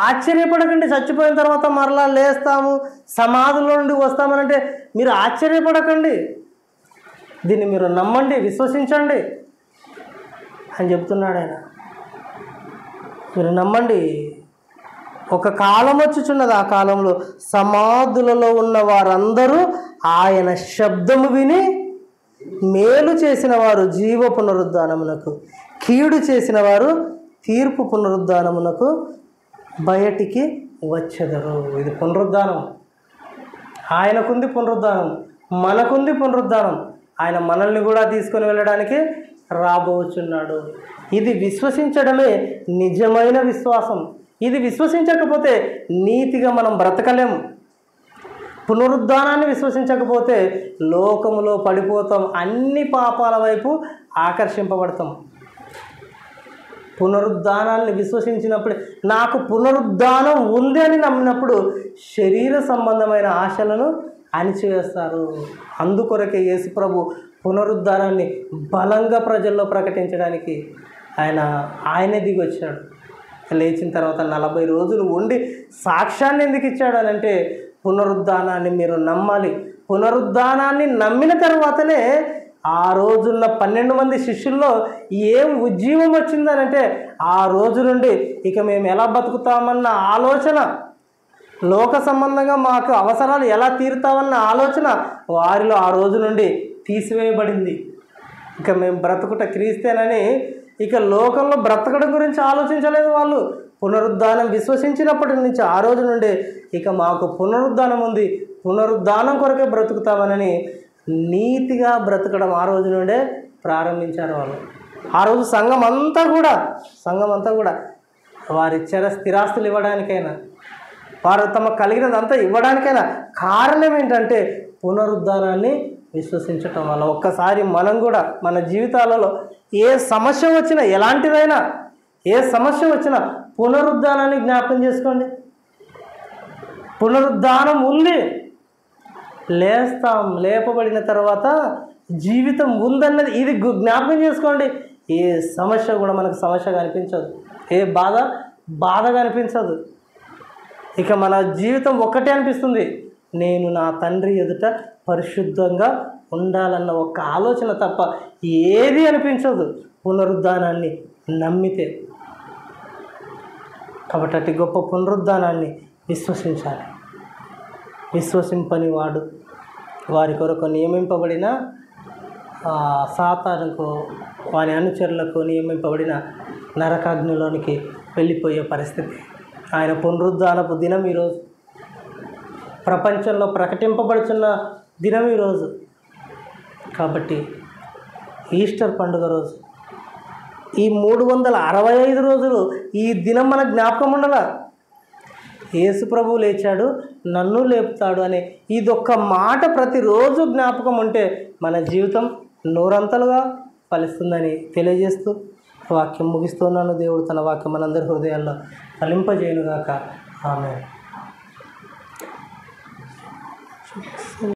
ఆశ్చర్యపడకండి, చచ్చిపోయిన తర్వాత మరలా లేస్తాము, సమాధుల నుండి వస్తామనంటే మీరు ఆశ్చర్యపడకండి. దీన్ని మీరు నమ్మండి, విశ్వసించండి అని చెప్తున్నాడు ఆయన. మీరు నమ్మండి. ఒక కాలం వచ్చుచున్నది, ఆ కాలంలో సమాధులలో ఉన్న వారందరూ ఆయన శబ్దము విని మేలు చేసిన వారు జీవ పునరుద్ధానమునకు, కీడు చేసిన వారు తీర్పు పునరుద్ధానమునకు బయటికి వచ్చెదరు. ఇది పునరుద్ధానం. ఆయనకుంది పునరుద్ధానం, మనకుంది పునరుద్ధానం. ఆయన మనల్ని కూడా తీసుకొని వెళ్ళడానికి రాబోచున్నాడు. ఇది విశ్వసించడమే నిజమైన విశ్వాసం. ఇది విశ్వసించకపోతే నీతిగా మనం బ్రతకలేం. పునరుద్ధానాన్ని విశ్వసించకపోతే లోకములో పడిపోతాం, అన్ని పాపాల వైపు ఆకర్షింపబడతాం. పునరుద్ధానాన్ని విశ్వసించినప్పుడు, నాకు పునరుద్ధానం ఉంది అని నమ్మినప్పుడు శరీర సంబంధమైన ఆశలను అణిచివేస్తారు. అందుకొరకే యేసుప్రభు పునరుద్ధానాన్ని బలంగా ప్రజల్లో ప్రకటించడానికి ఆయనే దిగి వచ్చాడు. లేచిన తర్వాత 40 రోజులు ఉండి సాక్ష్యాన్ని ఎందుకు ఇచ్చాడు అని అంటే, పునరుద్ధానాన్ని మీరు నమ్మాలి. పునరుద్ధానాన్ని నమ్మిన తర్వాతనే ఆ రోజున్న 12 మంది శిష్యుల్లో ఏం ఉజ్జీవం వచ్చిందనంటే, ఆ రోజు నుండి ఇక మేము ఎలా బతుకుతామన్న ఆలోచన, లోక సంబంధంగా మాకు అవసరాలు ఎలా తీరుతామన్న ఆలోచన వారిలో ఆ రోజు నుండి తీసివేయబడింది. ఇక మేము బ్రతుకుట క్రీస్తేనని ఇక లోకంలో బ్రతకడం గురించి ఆలోచించలేదు వాళ్ళు. పునరుద్ధానం విశ్వసించినప్పటి నుంచి ఆ రోజు నుండి ఇక మాకు పునరుద్ధానం ఉంది, పునరుద్ధానం కొరకే బ్రతుకుతామనని నీతిగా బ్రతకడం ఆ రోజు నుండే ప్రారంభించారు వాళ్ళు. ఆ రోజు సంఘం అంతా కూడా వారిచ్చారా స్థిరాస్తులు ఇవ్వడానికైనా, వారు తమకు కలిగినదంతా ఇవ్వడానికైనా కారణం ఏంటంటే పునరుద్ధానాన్ని విశ్వసించటం వల్ల. ఒక్కసారి మనం కూడా మన జీవితాలలో ఏ సమస్య వచ్చినా, ఎలాంటిదైనా ఏ సమస్య వచ్చినా పునరుద్ధానాన్ని జ్ఞాపకం చేసుకోండి. పునరుద్ధానం ఉంది, లేస్తాం, లేపబడిన తర్వాత జీవితం ఉందన్నది ఇది జ్ఞాపకం చేసుకోండి. ఏ సమస్య కూడా మనకు సమస్యగా అనిపించదు, ఏ బాధగా అనిపించదు. ఇక మన జీవితం ఒక్కటే అనిపిస్తుంది, నేను నా తండ్రి ఎదుట పరిశుద్ధంగా ఉండాలన్న ఒక ఆలోచన తప్ప ఏది అనిపించదు పునరుద్ధానాన్ని నమ్మితే. కాబట్టి అతి గొప్ప పునరుద్ధానాన్ని విశ్వసించాలి. విశ్వసింపని వాడు వారి కొరకు నియమింపబడిన సాతానుకు, వారి అనుచరులకు నియమింపబడిన నరకాగ్నిలోనికి వెళ్ళిపోయే పరిస్థితి. ఆయన పునరుద్ధానపు దినం ఈరోజు, ప్రపంచంలో ప్రకటింపబడుతున్న దినం ఈరోజు. కాబట్టి ఈస్టర్ పండుగ రోజు, ఈ 365 రోజులు ఈ దినం మన జ్ఞాపకం ఉండాల. యేసు ప్రభువు లేచాడు, నన్ను లేపుతాడు అనే ఇదొక్క మాట ప్రతిరోజు జ్ఞాపకం ఉంటే మన జీవితం నూరంతలుగా ఫలిస్తుందని తెలియజేస్తూ వాక్యం ముగిస్తున్నాను. దేవుడు తన వాక్యం మనందరి హృదయాల్లో ఫలింపజేయునుగాక. ఆమేన్.